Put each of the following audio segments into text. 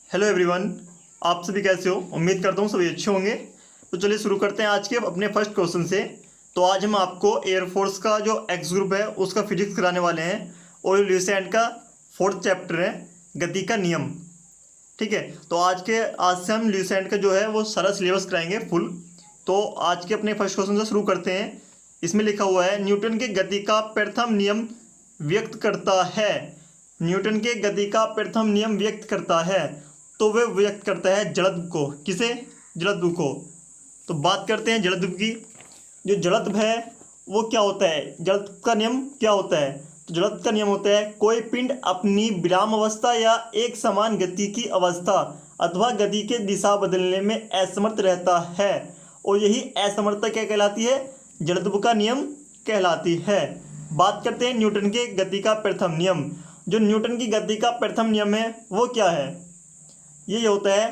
Hello everyone, आप सभी कैसे हो। उम्मीद करता हूँ सभी अच्छे होंगे। तो चलिए शुरू करते हैं आज के अपने फर्स्ट क्वेश्चन से। तो आज हम आपको एयरफोर्स का जो एक्स ग्रुप है उसका फिजिक्स कराने वाले हैं और ल्यूसेंट का फोर्थ चैप्टर है गति का नियम। ठीक है, तो आज से हम ल्यूसेंट का जो है वो सारा सिलेबस कराएंगे फुल। तो आज के अपने फर्स्ट क्वेश्चन से शुरू करते हैं। इसमें लिखा हुआ है न्यूटन के गति का प्रथम नियम व्यक्त करता है। न्यूटन के गति का प्रथम नियम व्यक्त करता है, तो वह व्यक्त करता है जड़त्व को। किसे? जड़त्व को। तो बात करते हैं जड़त्व की। जो जड़त्व है वो क्या होता है? जड़त्व का नियम क्या होता है? तो जड़त्व का नियम होता है कोई पिंड अपनी विराम अवस्था या एक समान गति की अवस्था अथवा गति के दिशा बदलने में असमर्थ रहता है, और यही असमर्थता क्या कहलाती है? जड़त्व का नियम कहलाती है। बात करते हैं न्यूटन के गति का प्रथम नियम। जो न्यूटन की गति का प्रथम नियम है वो क्या है? ये होता है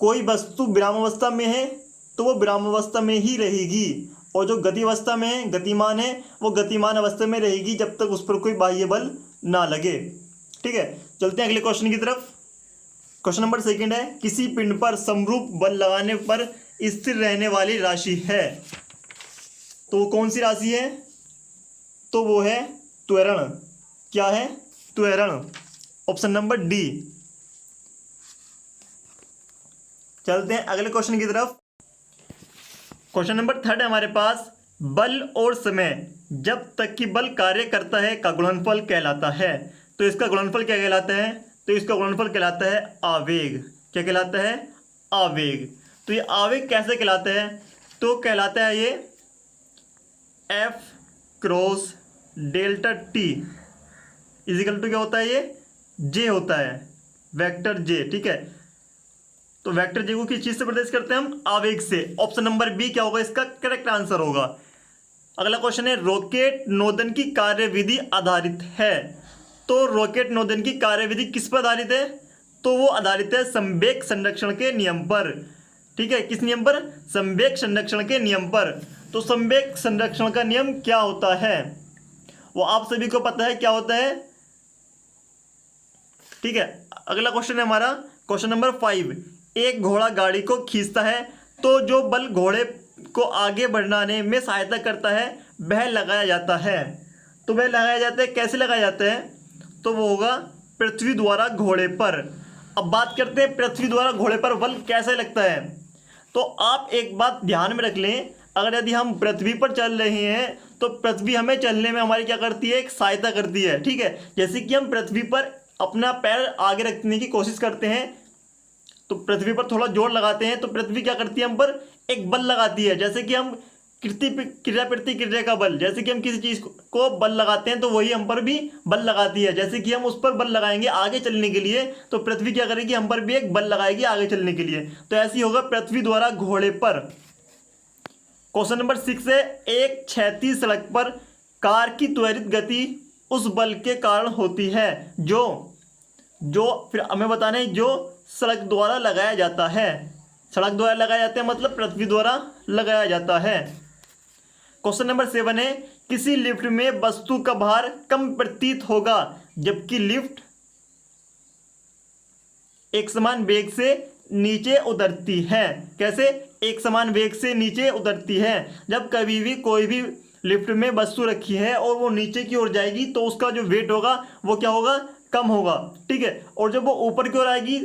कोई वस्तु विराम अवस्था में है तो वो विराम अवस्था में ही रहेगी, और जो गति अवस्था में है, गतिमान है, वो गतिमान अवस्था में रहेगी जब तक उस पर कोई बाह्य बल ना लगे। ठीक है, चलते हैं अगले क्वेश्चन की तरफ। क्वेश्चन नंबर सेकंड है किसी पिंड पर समरूप बल लगाने पर स्थिर रहने वाली राशि है। तो वो कौन सी राशि है? तो वो है त्वरण। क्या है? त्वरण। Option number D. चलते हैं अगले क्वेश्चन की तरफ। क्वेश्चन नंबर थर्ड है हमारे पास, बल और समय जब तक कि बल कार्य करता है का गुणनफल कहलाता है। तो इसका गुणनफल क्या कहलाता है? तो इसका गुणनफल कहलाता है आवेग। क्या कहलाता है? आवेग। तो ये आवेग कैसे कहलाता है? तो कहलाता है ये F cross delta T is equal to क्या होता है? ये जे होता है, वेक्टर जे। ठीक है, तो वेक्टर जे को किस चीज से प्रदर्शित करते हैं हम? आवेग से। ऑप्शन नंबर बी क्या होगा? इसका करेक्ट आंसर होगा। अगला क्वेश्चन है रॉकेट नोदन की कार्यविधि आधारित है। तो रॉकेट नोदन की कार्यविधि किस पर आधारित है? तो वो आधारित है संवेग संरक्षण के नियम पर। ठीक है, किस नियम पर? संवेग संरक्षण के नियम पर। तो संवेग संरक्षण का नियम क्या होता है वो आप सभी को पता है क्या होता है। ठीक है, अगला क्वेश्चन है हमारा क्वेश्चन नंबर 5। एक घोड़ा गाड़ी को खींचता है तो जो बल घोड़े को आगे बढ़ाने में सहायता करता है वह लगाया जाता है। तो वह लगाया जाता है, कैसे लगाया जाता है? तो वो होगा पृथ्वी द्वारा घोड़े पर। अब बात करते हैं पृथ्वी द्वारा घोड़े पर बल कैसे लगता है। तो आप एक बात ध्यान में रख लें, अगर यदि हम पृथ्वी पर चल रहे हैं तो पृथ्वी हमें चलने में हमारी क्या करती है? एक सहायता करती है। ठीक है, जैसे कि हम पृथ्वी पर अपना पैर आगे रखने की कोशिश करते हैं तो पृथ्वी पर थोड़ा जोर लगाते हैं तो पृथ्वी क्या करती है? हम पर एक बल लगाती है। जैसे कि हम क्रिया प्रतिक्रिया का बल, जैसे कि हम किसी चीज को बल लगाते हैं तो वही हम पर भी बल लगाती है। जैसे कि हम उस पर बल लगाएंगे आगे चलने के लिए तो पृथ्वी क्या करेगी? हम पर भी एक बल लगाएगी आगे चलने के लिए। तो ऐसे ही होगा पृथ्वी द्वारा घोड़े पर। क्वेश्चन नंबर 6 है एक क्षैतिज सड़क पर कार की त्वरित गति उस बल के कारण होती है जो फिर हमें बताना है जो सड़क द्वारा लगाया जाता है। सड़क द्वारा लगाया जाता है मतलब पृथ्वी द्वारा लगाया जाता है। क्वेश्चन नंबर 7 है किसी लिफ्ट में वस्तु का भार कम प्रतीत होगा जबकि लिफ्ट एक समान वेग से नीचे उतरती है। कैसे? एक समान वेग से नीचे उतरती है। जब कभी भी कोई भी लिफ्ट में वस्तु रखी है और वो नीचे की ओर जाएगी तो उसका जो वेट होगा वो क्या होगा? कम होगा। ठीक है, और जब वो ऊपर की ओर आएगी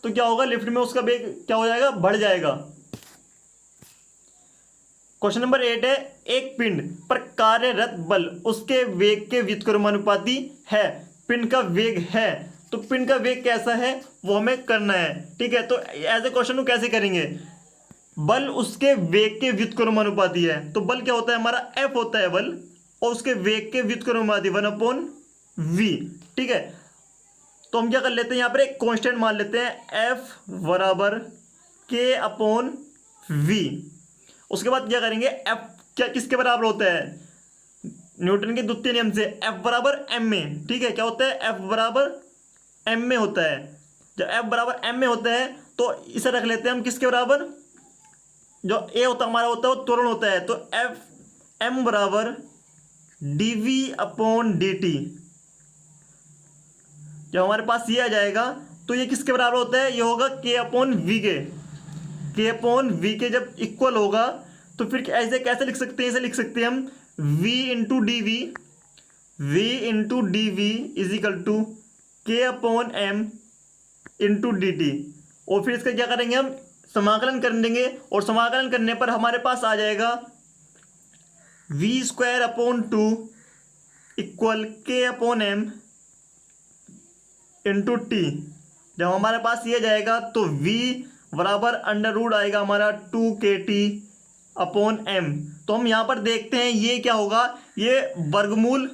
तो क्या होगा? लिफ्ट में उसका वेग क्या हो जाएगा? बढ़ जाएगा। क्वेश्चन नंबर 8 है एक पिंड पर कार्यरत बल उसके वेग के व्युत्क्रमानुपाती है। पिंड का वेग है तो पिंड का वेग कैसा है वो हमें करना है। ठीक है, तो एज ए क्वेश्चन कैसे करेंगे? बल उसके वेग के व्युत्क्रमानुपाती है। तो बल क्या होता है? हमारा एफ होता है बल, और उसके वेग के व्युत्क्रमानुपाती 1/v। ठीक है, तो हम क्या कर लेते हैं? यहाँ पर एक कांस्टेंट मान लेते हैं एफ बराबर k/v। उसके बाद क्या करेंगे? एफ क्या किसके बराबर होता है? न्यूटन के द्वितीय नियम से एफ बराबर एम में। ठीक है, क्या होता है? एफ बराबर एम में होता है। जब एफ बराबर एम में होता है तो इसे रख लेते हैं हम किसके बराबर? जो ए होता हमारा होता है वो त्वरण होता है। तो एफ एम बराबर dv/dt। जब हमारे पास ये आ जाएगा तो ये किसके बराबर होता है, ये होगा के अपॉन वी के। के अपॉन वी के जब इक्वल होगा तो फिर ऐसे कैसे लिख सकते हैं, ऐसे लिख सकते हैं हम v into D V, V into D V is equal to K upon M into D T. और फिर इसका क्या करेंगे, हम समाकलन कर देंगे और समाकलन करने पर हमारे पास आ जाएगा V square upon two equal K upon M into T. जब हमारे पास ये जाएगा तो v बराबर अंडर रूट आएगा हमारा 2kt अपॉन m। तो हम यहाँ पर देखते हैं ये क्या होगा, ये वर्गमूल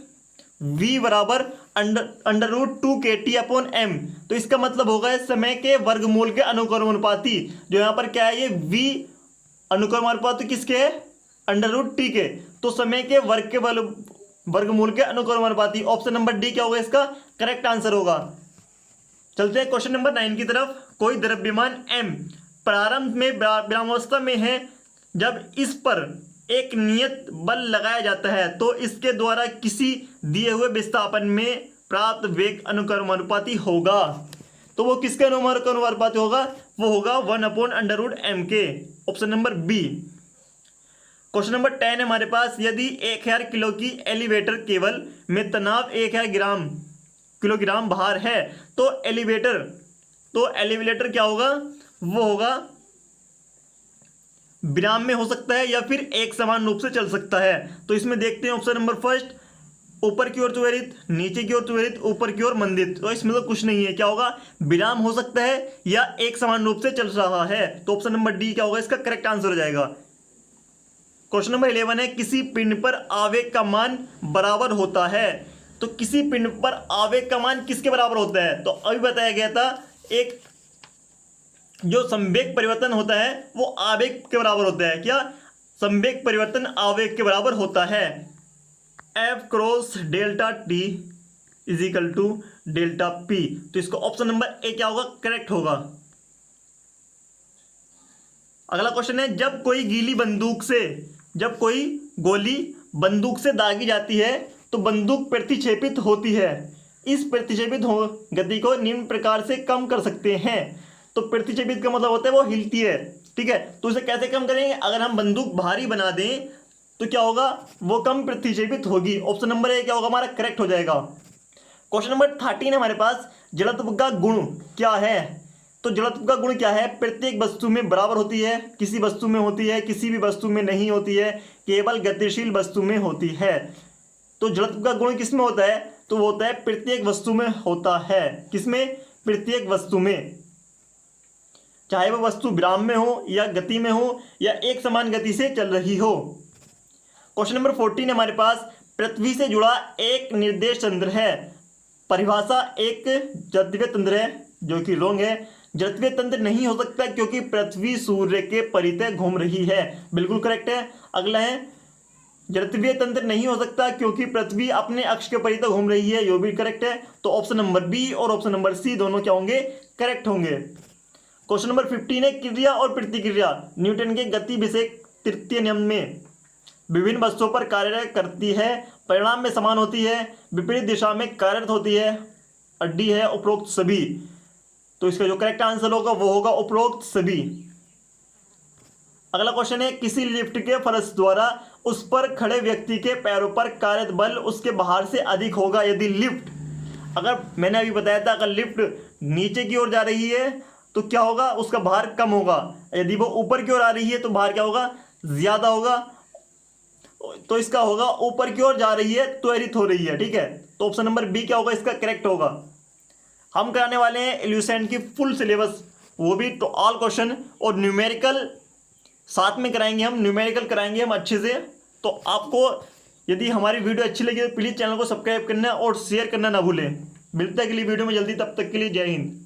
v बराबर under root 2kt upon m। तो इसका मतलब होगा इस समय के वर्गमूल के अनुक्रमानुपाती। जो यहाँ पर क्या है, ये v अनुक्रमानुपाती किसके है, अंडर रूट t के। तो समय के वर्ग के वर्गमूल के अनुक्रमानुपाती। ऑप्शन नंबर डी क्या होगा, इसका करेक्ट आंसर होगा। चलते हैं क्वेश्चन नंबर 9 की तरफ। कोई द्रव्यमान m प्रारंभ में विरामावस्था में है, जब इस पर एक नियत बल लगाया जाता है तो इसके द्वारा किसी दिए हुए विस्थापन में प्राप्त वेग अनुक्रमानुपाती होगा। तो वो किसके अनुक्रमानुपाती होगा, वो होगा 1/√m के। Option number B. Question number 10 है हमारे पास। यदि 1000 किलो की एलिवेटर केबल में तनाव 1000 किलोग्राम भार है तो एलिवेटर क्या होगा, वो होगा विराम में हो सकता है या फिर एक समान रूप से चल सकता है। तो इसमें देखते हैं ऑप्शन नंबर फर्स्ट, ऊपर की ओर त्वरित, नीचे की ओर त्वरित, ऊपर की ओर मंदित। तो इसमें तो कुछ नहीं है, क्या होगा, विराम हो सकता है या एक समान रूप से चल रहा है। तो ऑप्शन नंबर डी क्या होगा, इसका करेक्ट आंसर हो जाएगा। क्वेश्चन नंबर 11 है। किसी पिंड पर आवेग का मान बराबर होता है। तो किसी पिंड पर आवेग का मान किसके बराबर होता है, तो अभी बताया गया था एक जो संवेग परिवर्तन होता है वो आवेग के बराबर होता है। क्या, संवेग परिवर्तन आवेग के बराबर होता है। F cross delta T is equal to delta P. तो इसको ऑप्शन नंबर ए क्या होगा, करेक्ट होगा। अगला क्वेश्चन है। जब कोई गोली बंदूक से दागी जाती है तो बंदूक प्रतिक्षेपित होती है। इस प्रतिक्षेपित गति को निम्न प्रकार से कम कर सकते हैं। तो प्रतिक्षेपित का मतलब होता है वो हिलती है, ठीक है। तो इसे कैसे कम करेंगे, अगर हम बंदूक भारी बना दें तो क्या होगा, वो कम प्रतिक्षेपित होगी। ऑप्शन नंबर ए क्या होगा, हमारा करेक्ट हो जाएगा। क्वेश्चन नंबर 13 है हमारे पास। जड़त्व का गुण क्या है। तो जड़त्व का गुण क्या है, प्रत्येक वस्तु में बराबर होती है, किसी वस्तु में होती है, किसी भी वस्तु में नहीं होती है, केवल गतिशील वस्तु में होती है। तो जड़त्व का गुण किसमें होता है, तो वो होता है प्रत्येक वस्तु में होता है। किसमें, प्रत्येक वस्तु में, चाहे वह वस्तु विराम में हो या गति में हो या एक समान गति से चल रही हो। क्वेश्चन नंबर 14 हमारे पास। पृथ्वी से जुड़ा एक निर्देश तंत्र है। परिभाषा एक जड़त्वीय तंत्र है, जो कि रॉन्ग है। जड़त्वीय तंत्र नहीं हो सकता क्योंकि पृथ्वी सूर्य के परितः घूम रही है, बिल्कुल करेक्ट है। अगला है, जड़त्वीय तंत्र नहीं हो सकता क्योंकि पृथ्वी अपने अक्ष के परितः घूम रही है, यो भी करेक्ट है। तो ऑप्शन नंबर बी और ऑप्शन नंबर सी दोनों क्या होंगे, करेक्ट होंगे। क्वेश्चन नंबर 15 है। क्रिया और प्रतिक्रिया न्यूटन के गति विषय तृतीय नियम में विभिन्न वस्तुओं पर कार्य करती है, परिणाम में समान होती है, विपरीत दिशा में कार्यरत होती है, डी है उपरोक्त सभी। तो इसका जो करेक्ट आंसर होगा वो होगा उपरोक्त सभी। अगला क्वेश्चन है। किसी लिफ्ट के फर्श द्वारा उस पर खड़े व्यक्ति के पैरों पर कार्यरत बल उसके बाहर से अधिक होगा यदि लिफ्ट, अगर मैंने अभी बताया था अगर लिफ्ट नीचे की ओर जा रही है तो क्या होगा, उसका भार कम होगा। यदि वो ऊपर की ओर आ रही है तो भार क्या होगा, ज्यादा होगा। तो इसका होगा ऊपर की ओर जा रही है, त्वरित हो रही है, ठीक है। तो ऑप्शन नंबर बी क्या होगा, इसका करेक्ट होगा। हम कराने वाले हैं इल्यूसेंट की फुल सिलेबस, वो भी तो ऑल क्वेश्चन और न्यूमेरिकल साथ में कराएंगे हम, न्यूमेरिकल कराएंगे हम अच्छे से। तो आपको यदि हमारी वीडियो अच्छी लगी तो प्लीज़ चैनल को सब्सक्राइब करना और शेयर करना ना भूलें। मिलते हैं अगली वीडियो में जल्दी, तब तक के लिए जय हिंद।